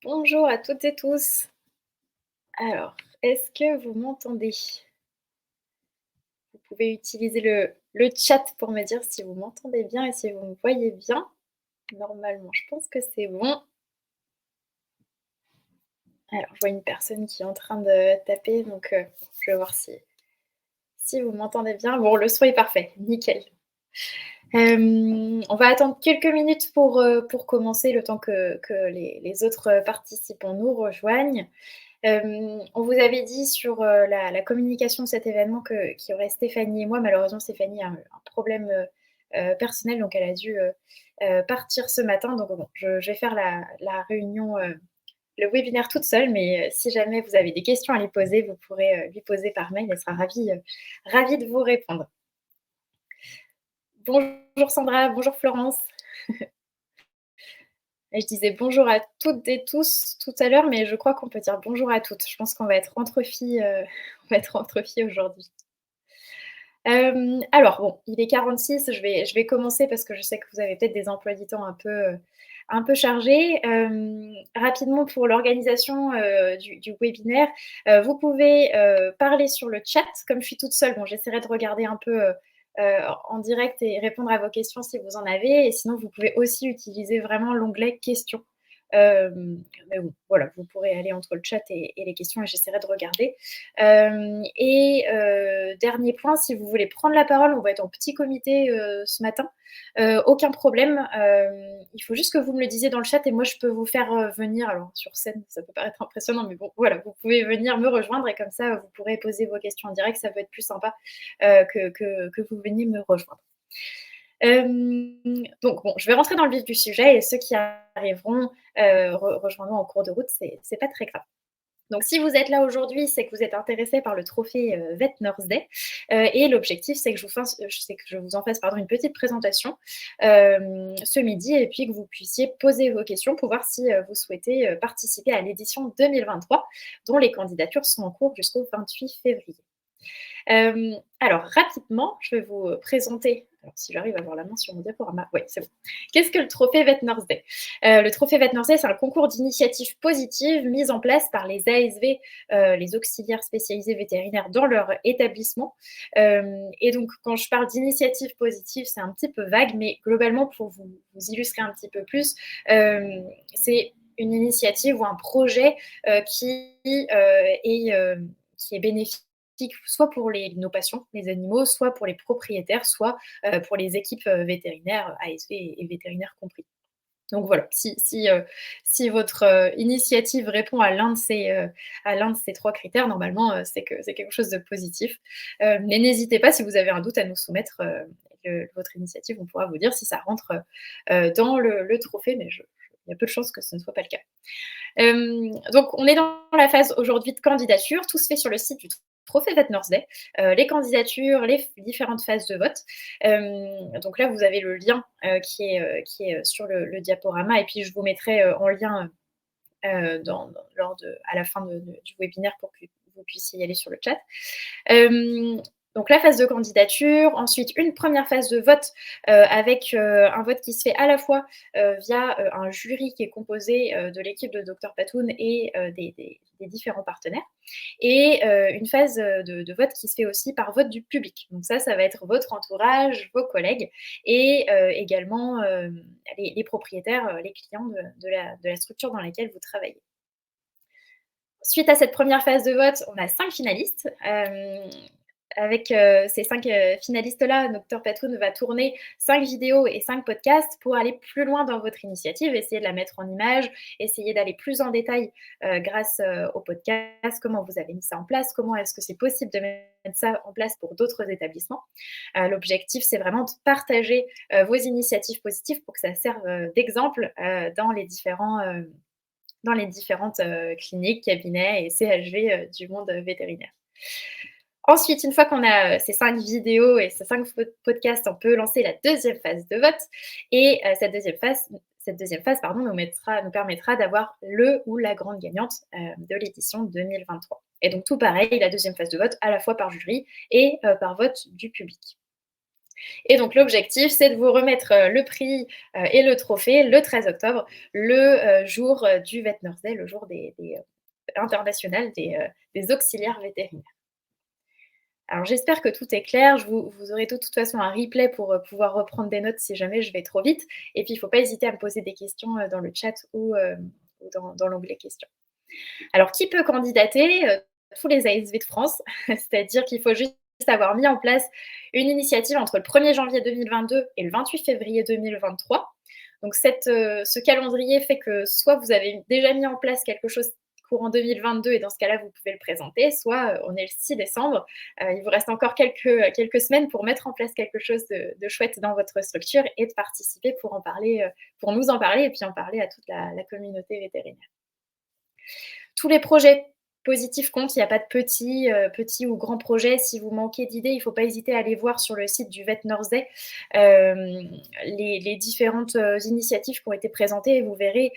Bonjour à toutes et tous. Alors, est-ce que vous m'entendez? Vous pouvez utiliser le chat pour me dire si vous m'entendez bien et si vous me voyez bien. Normalement, je pense que c'est bon. Alors, je vois une personne qui est en train de taper, donc je vais voir si vous m'entendez bien. Bon, le son est parfait, nickel. On va attendre quelques minutes pour commencer, le temps que les autres participants nous rejoignent. On vous avait dit sur, la communication de cet événement qu'il y aurait Stéphanie et moi. Malheureusement, Stéphanie a un problème, personnel, donc elle a dû, partir ce matin. Donc bon, je vais faire la réunion, le webinaire toute seule, mais si jamais vous avez des questions à lui poser, vous pourrez, lui poser par mail. Elle sera ravie de vous répondre. Bonjour Sandra, bonjour Florence. Et je disais bonjour à toutes et tous tout à l'heure, mais je crois qu'on peut dire bonjour à toutes. Je pense qu'on va être entre filles, on va être entre filles aujourd'hui. Alors bon, il est 46, je vais commencer parce que je sais que vous avez peut-être des emplois du temps un peu chargés. Rapidement pour l'organisation, du webinaire, vous pouvez, parler sur le chat. Comme je suis toute seule, bon, j'essaierai de regarder un peu, en direct et répondre à vos questions si vous en avez, et sinon vous pouvez aussi utiliser vraiment l'onglet questions. Mais bon, voilà, vous pourrez aller entre le chat et les questions et j'essaierai de regarder. Dernier point, si vous voulez prendre la parole, on va être en petit comité ce matin. Aucun problème. Il faut juste que vous me le disiez dans le chat et moi je peux vous faire venir. Alors sur scène, ça peut paraître impressionnant, mais bon, voilà, vous pouvez venir me rejoindre et comme ça, vous pourrez poser vos questions en direct. Ça peut être plus sympa que vous veniez me rejoindre. Donc bon, je vais rentrer dans le vif du sujet et ceux qui arriveront rejoindront en cours de route, c'est pas très grave. Donc si vous êtes là aujourd'hui, c'est que vous êtes intéressé par le trophée Vet Nurse Day, et l'objectif c'est que je vous en fasse pardon, une petite présentation ce midi et puis que vous puissiez poser vos questions pour voir si vous souhaitez participer à l'édition 2023 dont les candidatures sont en cours jusqu'au 28 février. Alors rapidement, je vais vous présenter, alors si j'arrive à voir la main sur mon diaporama, oui, c'est bon. Qu'est-ce que le trophée Vet Nurse Day? Le trophée Vet Nurse Day, c'est un concours d'initiatives positives mises en place par les ASV, les auxiliaires spécialisés vétérinaires dans leur établissement. Et donc quand je parle d'initiatives positives, c'est un petit peu vague, mais globalement pour vous illustrer un petit peu plus, c'est une initiative ou un projet qui est bénéfique soit pour nos patients, les animaux, soit pour les propriétaires, soit pour les équipes vétérinaires, ASV et vétérinaires compris. Donc voilà, si votre initiative répond à l'un de ces 3 critères, normalement, c'est que c'est quelque chose de positif. Mais n'hésitez pas, si vous avez un doute, à nous soumettre votre initiative. On pourra vous dire si ça rentre dans le trophée, mais il y a peu de chances que ce ne soit pas le cas. Donc on est dans la phase aujourd'hui de candidature. Tout se fait sur le site du Trophée Vet Nurse Day. Les candidatures, les différentes phases de vote. Donc là, vous avez le lien qui est sur le diaporama et puis je vous mettrai en lien à la fin du webinaire pour que vous puissiez y aller sur le chat. Donc la phase de candidature, ensuite une première phase de vote avec un vote qui se fait à la fois via un jury qui est composé de l'équipe de Dr Patoun et des différents partenaires, et une phase de vote qui se fait aussi par vote du public. Donc ça va être votre entourage, vos collègues et également les propriétaires, les clients de la structure dans laquelle vous travaillez. Suite à cette première phase de vote, on a 5 finalistes. Avec ces 5 finalistes-là, Dr Patoun va tourner 5 vidéos et 5 podcasts pour aller plus loin dans votre initiative, essayer de la mettre en image, essayer d'aller plus en détail grâce au podcast, comment vous avez mis ça en place, comment est-ce que c'est possible de mettre ça en place pour d'autres établissements. L'objectif, c'est vraiment de partager vos initiatives positives pour que ça serve d'exemple dans les différentes cliniques, cabinets et CHV du monde vétérinaire. Ensuite, une fois qu'on a ces 5 vidéos et ces 5 podcasts, on peut lancer la deuxième phase de vote. Et cette deuxième phase nous permettra d'avoir le ou la grande gagnante de l'édition 2023. Et donc tout pareil, la deuxième phase de vote à la fois par jury et par vote du public. Et donc l'objectif, c'est de vous remettre le prix et le trophée le 13 octobre, le jour du Vet Day, le jour international des auxiliaires vétérinaires. Alors j'espère que tout est clair. Vous aurez de toute façon un replay pour pouvoir reprendre des notes si jamais je vais trop vite. Et puis il ne faut pas hésiter à me poser des questions dans le chat ou dans l'onglet questions. Alors qui peut candidater? Tous les ASV de France, c'est-à-dire qu'il faut juste avoir mis en place une initiative entre le 1er janvier 2022 et le 28 février 2023. Donc ce calendrier fait que soit vous avez déjà mis en place quelque chose courant 2022 et dans ce cas-là, vous pouvez le présenter, soit on est le 6 décembre, il vous reste encore quelques semaines pour mettre en place quelque chose de chouette dans votre structure et de participer pour en parler, pour nous en parler et puis en parler à toute la communauté vétérinaire. Tous les projets positifs comptent, il n'y a pas de petits ou grands projets. Si vous manquez d'idées, il ne faut pas hésiter à aller voir sur le site du Vet Day les différentes initiatives qui ont été présentées et vous verrez,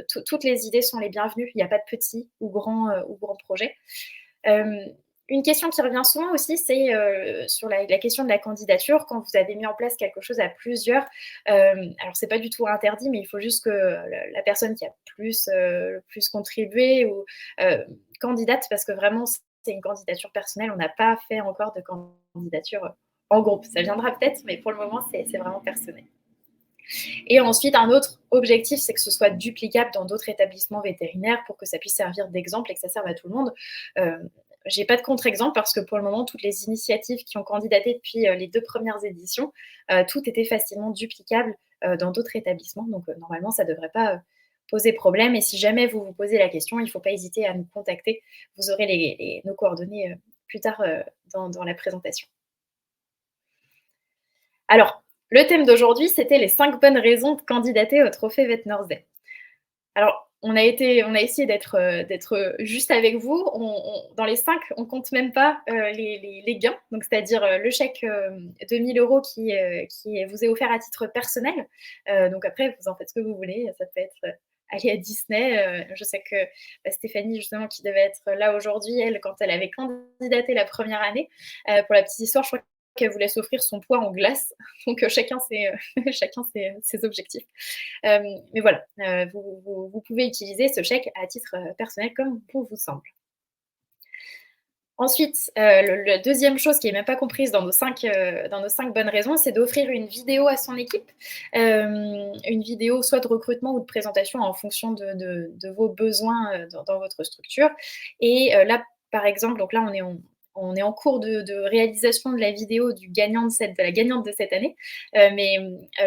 toutes les idées sont les bienvenues. Il n'y a pas de petits ou grands projets. Une question qui revient souvent aussi, c'est sur la question de la candidature. Quand vous avez mis en place quelque chose à plusieurs, alors c'est pas du tout interdit, mais il faut juste que la personne qui a plus contribué ou candidate, parce que vraiment c'est une candidature personnelle, on n'a pas fait encore de candidature en groupe. Ça viendra peut-être, mais pour le moment c'est vraiment personnel. Et ensuite, un autre objectif, c'est que ce soit duplicable dans d'autres établissements vétérinaires pour que ça puisse servir d'exemple et que ça serve à tout le monde. J'ai pas de contre-exemple parce que pour le moment, toutes les initiatives qui ont candidaté depuis les 2 premières éditions, tout était facilement duplicable dans d'autres établissements. Donc normalement, ça ne devrait pas poser problème. Et si jamais vous vous posez la question, il ne faut pas hésiter à nous contacter. Vous aurez nos coordonnées plus tard dans la présentation. Alors, le thème d'aujourd'hui, c'était les 5 bonnes raisons de candidater au trophée Vet Day. Alors, on a essayé d'être juste avec vous. Dans les 5, on compte même pas les gains, donc c'est-à-dire le chèque de 1 000 € qui vous est offert à titre personnel. Donc après, vous en faites ce que vous voulez. Ça peut être aller à Disney. Je sais que Stéphanie, justement, qui devait être là aujourd'hui, elle, quand elle avait candidaté la première année, pour la petite histoire, je crois qu'elle voulait s'offrir son poids en glace. Donc chacun ses objectifs. Mais voilà, vous pouvez utiliser ce chèque à titre personnel comme bon vous semble. Ensuite, la deuxième chose qui n'est même pas comprise dans nos 5 bonnes raisons, c'est d'offrir une vidéo à son équipe. Une vidéo soit de recrutement ou de présentation en fonction de vos besoins dans votre structure. Et là, par exemple, donc là, on est en cours de réalisation de la vidéo de la gagnante de cette année. Mais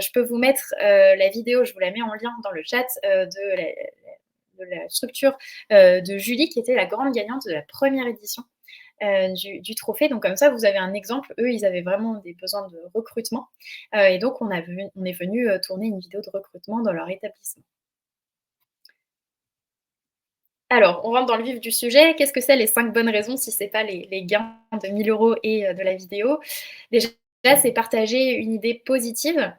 je peux vous mettre la vidéo, je vous la mets en lien dans le chat, de la structure de Julie, qui était la grande gagnante de la première édition du trophée. Donc comme ça, vous avez un exemple. Eux, ils avaient vraiment des besoins de recrutement. Et donc, on est venu tourner une vidéo de recrutement dans leur établissement. Alors, on rentre dans le vif du sujet. Qu'est-ce que c'est les 5 bonnes raisons si ce n'est pas les gains de 1 000 € et de la vidéo? Déjà, c'est partager une idée positive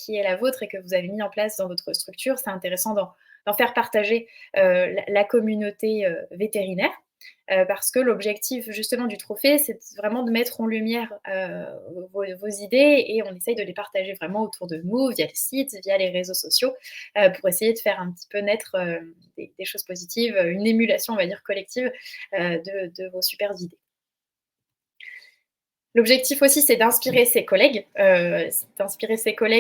qui est la vôtre et que vous avez mis en place dans votre structure. C'est intéressant d'en faire partager la communauté vétérinaire. Parce que l'objectif justement du trophée, c'est vraiment de mettre en lumière vos idées et on essaye de les partager vraiment autour de nous, via le site, via les réseaux sociaux, pour essayer de faire un petit peu naître des choses positives, une émulation, on va dire, collective de vos super idées. L'objectif aussi, c'est d'inspirer ses collègues,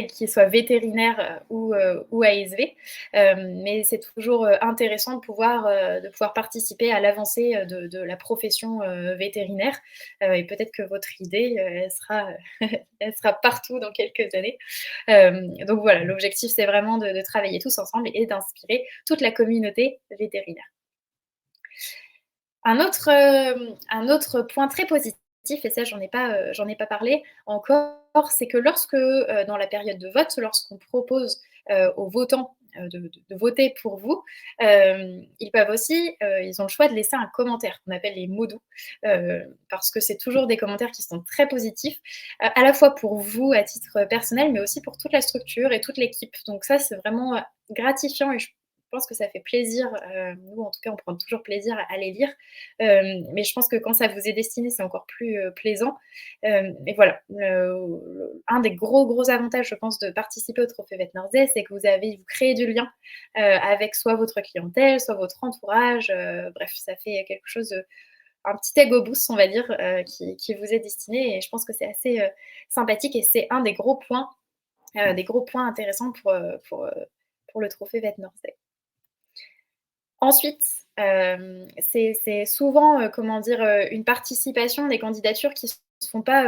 qui soient vétérinaires ou ASV. Mais c'est toujours intéressant de pouvoir participer à l'avancée de la profession vétérinaire. Et peut-être que votre idée, elle sera partout dans quelques années. Donc voilà, l'objectif, c'est vraiment de travailler tous ensemble et d'inspirer toute la communauté vétérinaire. Un autre point très positif, et ça j'en ai pas parlé encore, c'est que lorsque, dans la période de vote, lorsqu'on propose aux votants de voter pour vous, ils peuvent aussi, ils ont le choix de laisser un commentaire qu'on appelle les mots doux, parce que c'est toujours des commentaires qui sont très positifs, à la fois pour vous à titre personnel, mais aussi pour toute la structure et toute l'équipe. Donc ça, c'est vraiment gratifiant et pense que ça fait plaisir. Nous, en tout cas, on prend toujours plaisir à les lire. Mais je pense que quand ça vous est destiné, c'est encore plus, plaisant. Et voilà, un des gros avantages, je pense, de participer au Trophée Vetners, c'est que vous créez du lien, avec soit votre clientèle, soit votre entourage, bref, ça fait quelque chose de un petit ego boost, on va dire, qui vous est destiné et je pense que c'est assez, sympathique et c'est un des gros points intéressants pour le trophée Vetners Day. Ensuite, c'est souvent, comment dire, une participation des candidatures qui se font pas,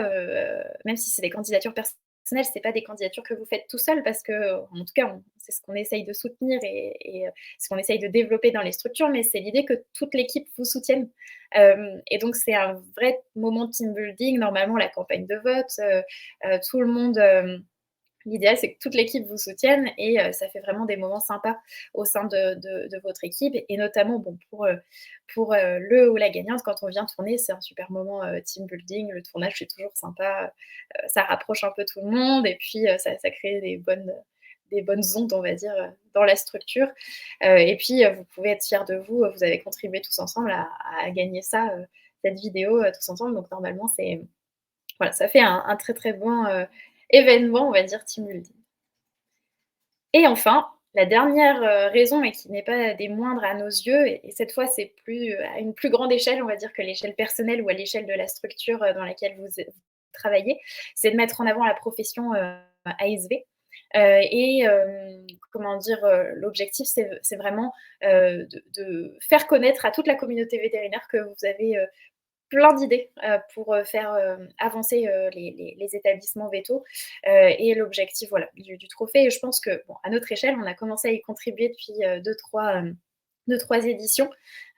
même si c'est des candidatures personnelles, c'est pas des candidatures que vous faites tout seul parce qu'en tout cas, c'est ce qu'on essaye de soutenir et ce qu'on essaye de développer dans les structures, mais c'est l'idée que toute l'équipe vous soutienne. Et donc c'est un vrai moment de team building. Normalement, la campagne de vote, tout le monde, l'idéal, c'est que toute l'équipe vous soutienne et ça fait vraiment des moments sympas au sein de votre équipe et notamment, bon, pour le ou la gagnante, quand on vient tourner, c'est un super moment, team building. Le tournage, c'est toujours sympa, ça rapproche un peu tout le monde et puis, ça crée des bonnes ondes, on va dire, dans la structure. Et puis, vous pouvez être fiers de vous, vous avez contribué tous ensemble à gagner ça, cette vidéo, tous ensemble. Donc normalement, c'est voilà, ça fait un très bon, événement, on va dire, team building. Et enfin, la dernière, raison et qui n'est pas des moindres à nos yeux et cette fois, c'est à une plus grande échelle, on va dire, que l'échelle personnelle ou à l'échelle de la structure, dans laquelle vous travaillez, c'est de mettre en avant la profession, ASV. Et comment dire? L'objectif, c'est vraiment, de faire connaître à toute la communauté vétérinaire que vous avez, plein d'idées, pour, faire, avancer, les établissements vétos, et l'objectif, voilà, du trophée et je pense que, bon, à notre échelle, on a commencé à y contribuer depuis, 2-3 éditions.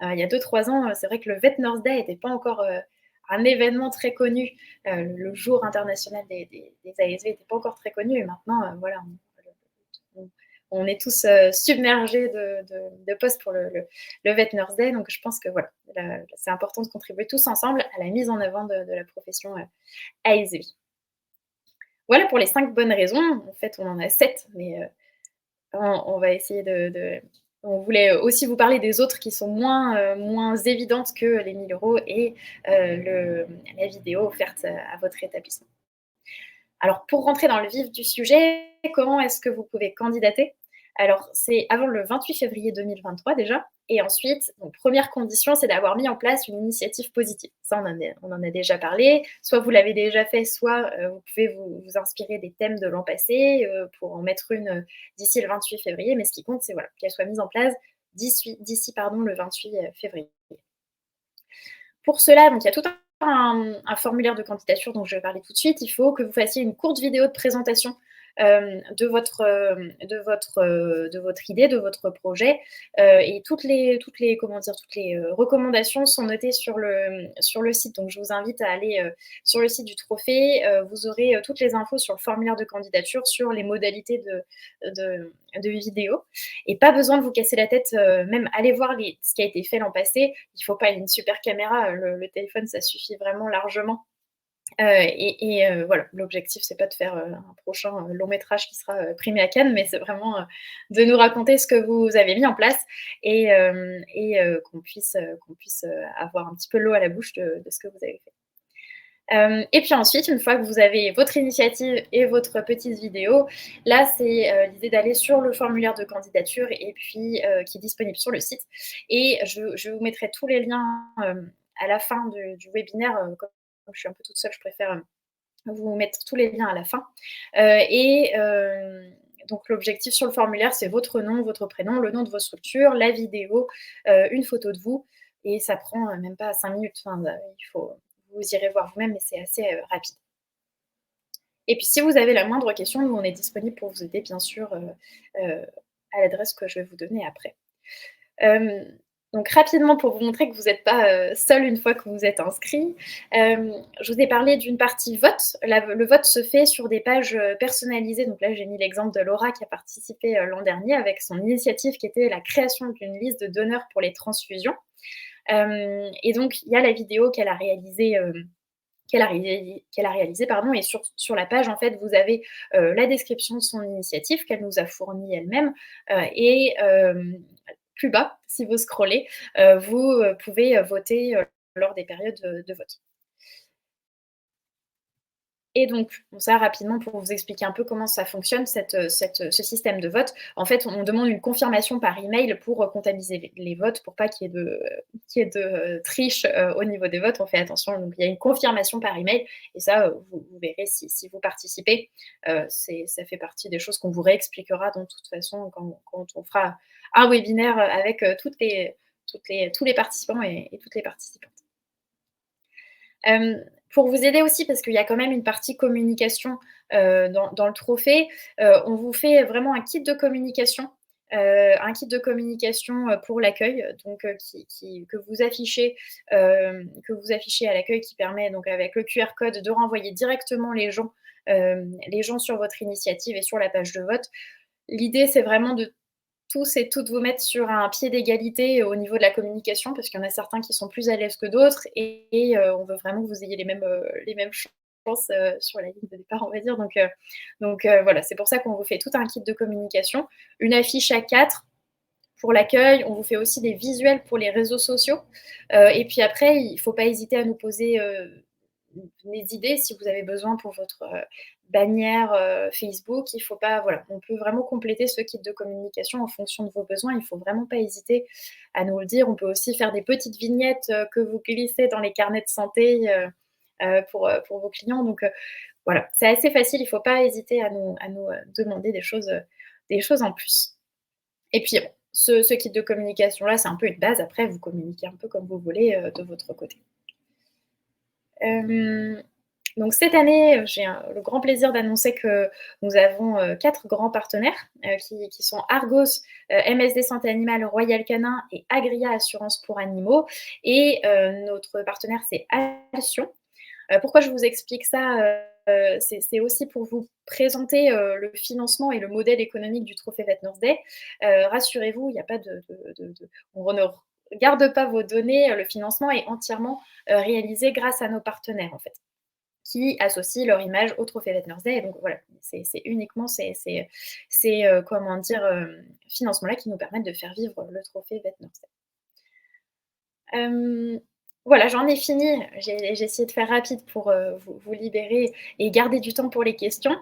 Il y a 2-3 ans, c'est vrai que le Vet Nurse Day n'était pas encore, un événement très connu. Le jour international des ASV n'était pas encore très connu et maintenant, voilà, on on est tous, submergés de posts pour le Vet Nurse Day, donc je pense que voilà, c'est important de contribuer tous ensemble à la mise en avant de la profession, ASV. Voilà pour les 5 bonnes raisons. En fait, on en a 7, mais on va essayer on voulait aussi vous parler des autres qui sont moins évidentes que les 1 000 € et la vidéo offerte à votre établissement. Alors, pour rentrer dans le vif du sujet, comment est-ce que vous pouvez candidater? Alors, c'est avant le 28 février 2023 déjà. Et ensuite, donc, première condition, c'est d'avoir mis en place une initiative positive. Ça, on en a déjà parlé. Soit vous l'avez déjà fait, soit vous pouvez vous inspirer des thèmes de l'an passé pour en mettre une d'ici le 28 février. Mais ce qui compte, c'est voilà, qu'elle soit mise en place d'ici le 28 février. Pour cela, donc, il y a tout un formulaire de candidature dont je vais parler tout de suite. Il faut que vous fassiez une courte vidéo de présentation de votre idée, de votre projet. Et toutes les recommandations sont notées sur le site. Donc, je vous invite à aller sur le site du trophée. Vous aurez toutes les infos sur le formulaire de candidature, sur les modalités de vidéo. Et pas besoin de vous casser la tête, même aller voir ce qui a été fait l'an passé. Il ne faut pas une super caméra, le téléphone, ça suffit vraiment largement. Voilà, l'objectif, c'est pas de faire un prochain long métrage qui sera primé à Cannes, mais c'est vraiment de nous raconter ce que vous avez mis en place et qu'on puisse avoir un petit peu l'eau à la bouche de ce que vous avez fait. Et puis ensuite, une fois que vous avez votre initiative et votre petite vidéo, là, c'est l'idée d'aller sur le formulaire de candidature et puis qui est disponible sur le site. Et je vous mettrai tous les liens à la fin du webinaire. Comme je suis un peu toute seule, je préfère vous mettre tous les liens à la fin. Donc l'objectif sur le formulaire, c'est votre nom, votre prénom, le nom de votre structure, la vidéo, une photo de vous. Et ça prend même pas 5 minutes. Enfin, vous irez voir vous-même, mais c'est assez rapide. Et puis si vous avez la moindre question, nous, on est disponible pour vous aider, bien sûr, à l'adresse que je vais vous donner après. Donc rapidement, pour vous montrer que vous n'êtes pas seul une fois que vous êtes inscrit, je vous ai parlé d'une partie vote. Le vote se fait sur des pages personnalisées. Donc là, j'ai mis l'exemple de Laura qui a participé l'an dernier avec son initiative qui était la création d'une liste de donneurs pour les transfusions. Et donc, il y a la vidéo qu'elle a réalisée qu'elle a réalisé, pardon. Et sur la page, en fait, vous avez la description de son initiative qu'elle nous a fournie elle-même. Et plus bas, si vous scrollez, vous pouvez voter lors des périodes de vote. Et donc, bon, ça rapidement pour vous expliquer un peu comment ça fonctionne ce système de vote. En fait, on demande une confirmation par email pour comptabiliser les votes, pour pas qu'il y ait de triche au niveau des votes. On fait attention, donc il y a une confirmation par email et ça, vous verrez si vous participez. Ça fait partie des choses qu'on vous réexpliquera de toute façon quand on fera un webinaire avec tous les participants et toutes les participantes. Pour vous aider aussi, parce qu'il y a quand même une partie communication dans le trophée, on vous fait vraiment un kit de communication. Pour l'accueil, donc que vous affichez à l'accueil, qui permet donc avec le QR code de renvoyer directement les gens sur votre initiative et sur la page de vote. L'idée, c'est vraiment de tous et toutes vous mettre sur un pied d'égalité au niveau de la communication, parce qu'il y en a certains qui sont plus à l'aise que d'autres et on veut vraiment que vous ayez les mêmes chances sur la ligne de départ, on va dire. Donc voilà, c'est pour ça qu'on vous fait tout un kit de communication, une affiche A4 pour l'accueil. On vous fait aussi des visuels pour les réseaux sociaux. Et puis après, il ne faut pas hésiter à nous poser des idées si vous avez besoin pour votre bannière Facebook. Il faut pas, voilà, on peut vraiment compléter ce kit de communication en fonction de vos besoins. Il ne faut vraiment pas hésiter à nous le dire. On peut aussi faire des petites vignettes que vous glissez dans les carnets de santé pour vos clients. Donc voilà, c'est assez facile. Il ne faut pas hésiter à nous demander des choses en plus. Et puis bon, ce kit de communication-là, c'est un peu une base. Après, vous communiquez un peu comme vous voulez de votre côté. Donc cette année, j'ai le grand plaisir d'annoncer que nous avons 4 grands partenaires qui sont Argos, MSD Santé Animale, Royal Canin et Agria Assurance pour Animaux. Et notre partenaire, c'est Alcyon. Pourquoi je vous explique ça? C'est aussi pour vous présenter le financement et le modèle économique du Trophée Vet Nurse Day. Rassurez-vous, il n'y a pas on ne garde pas vos données. Le financement est entièrement réalisé grâce à nos partenaires, en fait, qui associent leur image au Trophée Vet Nurse Day. Et donc voilà, c'est uniquement ces financements-là qui nous permettent de faire vivre le Trophée Vet Nurse Day. Voilà, j'en ai fini. J'ai essayé de faire rapide pour vous libérer et garder du temps pour les questions.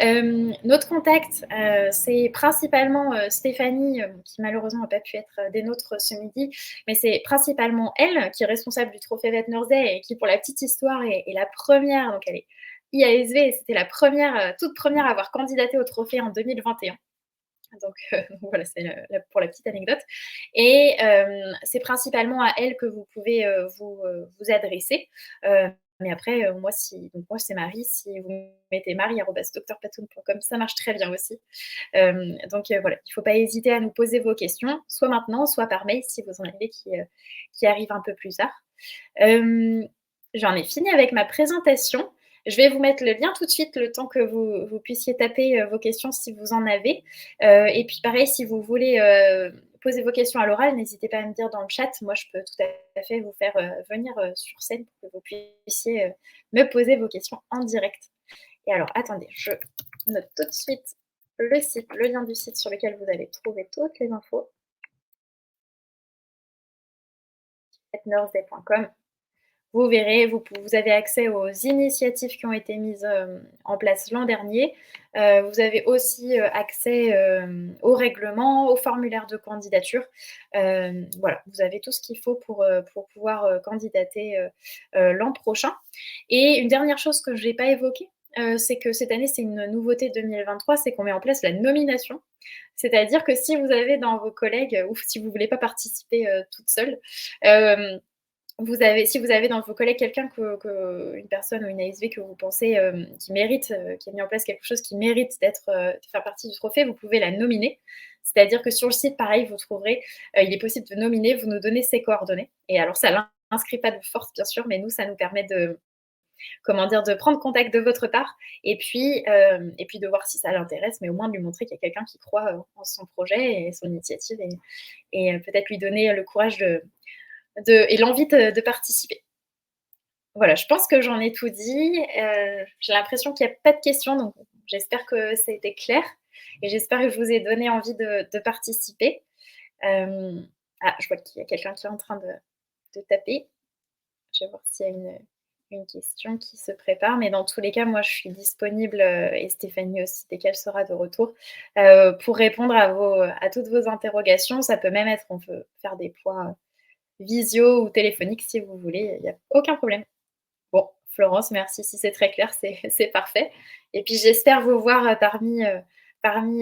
Notre contact, c'est principalement Stéphanie, qui malheureusement n'a pas pu être des nôtres ce midi, mais c'est principalement elle qui est responsable du Trophée Vet Nurse Day et qui, pour la petite histoire, est la première. Donc elle est IASV et c'était la toute première à avoir candidaté au trophée en 2021. Donc voilà, c'est pour la petite anecdote. Et c'est principalement à elle que vous pouvez vous adresser. Mais après, moi, c'est Marie. Si vous mettez marie@drpatoun.com, ça marche très bien aussi. Donc voilà, il ne faut pas hésiter à nous poser vos questions, soit maintenant, soit par mail, si vous en avez qui arrivent un peu plus tard. J'en ai fini avec ma présentation. Je vais vous mettre le lien tout de suite, le temps que vous puissiez taper vos questions si vous en avez. Et puis pareil, si vous voulez poser vos questions à l'oral, n'hésitez pas à me dire dans le chat. Moi, je peux tout à fait vous faire venir sur scène pour que vous puissiez me poser vos questions en direct. Et alors, attendez, je note tout de suite le lien du site sur lequel vous allez trouver toutes les infos. vetnurseday.com. Vous verrez, vous avez accès aux initiatives qui ont été mises en place l'an dernier. Vous avez aussi accès au règlement, au formulaire de candidature. Voilà, vous avez tout ce qu'il faut pour pouvoir candidater l'an prochain. Et une dernière chose que je n'ai pas évoquée, c'est que cette année, c'est une nouveauté 2023, c'est qu'on met en place la nomination. C'est-à-dire que si vous avez dans vos collègues, ou si vous ne voulez pas participer toute seule, si vous avez dans vos collègues quelqu'un une personne ou une ASV que vous pensez qui mérite, qui a mis en place quelque chose qui mérite de faire partie du trophée, vous pouvez la nominer. C'est-à-dire que sur le site, pareil, vous trouverez, il est possible de nominer, vous nous donnez ses coordonnées. Et alors, ça n'inscrit pas de force, bien sûr, mais nous, ça nous permet de prendre contact de votre part et puis de voir si ça l'intéresse, mais au moins de lui montrer qu'il y a quelqu'un qui croit en son projet et son initiative et peut-être lui donner le courage et l'envie de participer. Voilà, je pense que j'en ai tout dit. J'ai l'impression qu'il y a pas de questions, donc j'espère que ça a été clair et j'espère que je vous ai donné envie de participer. Ah, je vois qu'il y a quelqu'un qui est en train de taper. Je vais voir s'il y a une question qui se prépare, mais dans tous les cas, moi, je suis disponible, et Stéphanie aussi, dès qu'elle sera de retour, pour répondre à toutes vos interrogations. Ça peut même être on peut faire des points, visio ou téléphoniques si vous voulez, il y a aucun problème. Bon, Florence, merci. Si c'est très clair, c'est parfait. Et puis j'espère vous voir parmi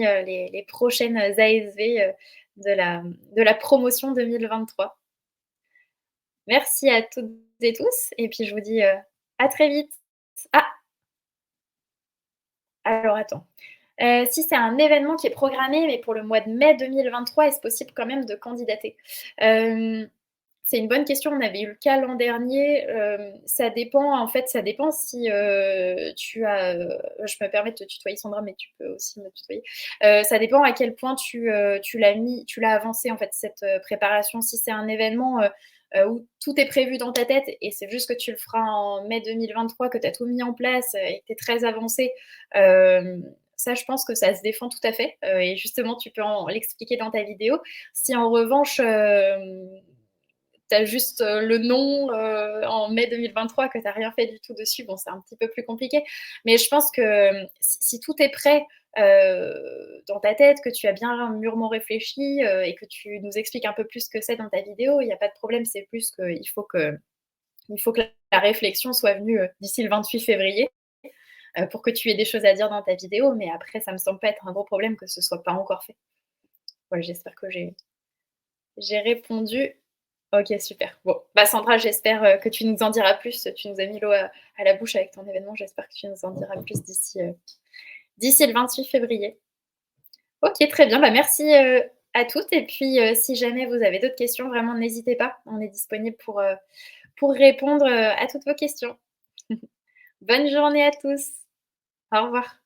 les prochaines ASV de la promotion 2023. Merci à toutes et tous. Et puis je vous dis à très vite. Ah, alors attends. Si c'est un événement qui est programmé, mais pour le mois de mai 2023, est-ce possible quand même de candidater? C'est une bonne question. On avait eu le cas l'an dernier. Ça dépend, en fait, ça dépend si tu as. Je me permets de te tutoyer, Sandra, mais tu peux aussi me tutoyer. Ça dépend à quel point tu l'as avancé, en fait, cette préparation. Si c'est un événement où tout est prévu dans ta tête et c'est juste que tu le feras en mai 2023, que tu as tout mis en place et que tu es très avancé, ça, je pense que ça se défend tout à fait. Et justement, tu peux l'expliquer dans ta vidéo. Si en revanche, tu as juste le nom en mai 2023, que tu n'as rien fait du tout dessus, bon, c'est un petit peu plus compliqué. Mais je pense que si tout est prêt dans ta tête, que tu as bien mûrement réfléchi et que tu nous expliques un peu plus ce que c'est dans ta vidéo, il n'y a pas de problème. C'est plus qu'il faut que la réflexion soit venue d'ici le 28 février pour que tu aies des choses à dire dans ta vidéo. Mais après, ça me semble pas être un gros problème que ce soit pas encore fait. Voilà, j'espère que j'ai répondu. OK, super. Bon, bah, Sandra, j'espère que tu nous en diras plus. Tu nous as mis l'eau à la bouche avec ton événement. J'espère que tu nous en diras plus d'ici le 28 février. OK, très bien. Bah, merci à toutes. Et puis, si jamais vous avez d'autres questions, vraiment, n'hésitez pas. On est disponible pour répondre à toutes vos questions. Bonne journée à tous. Au revoir.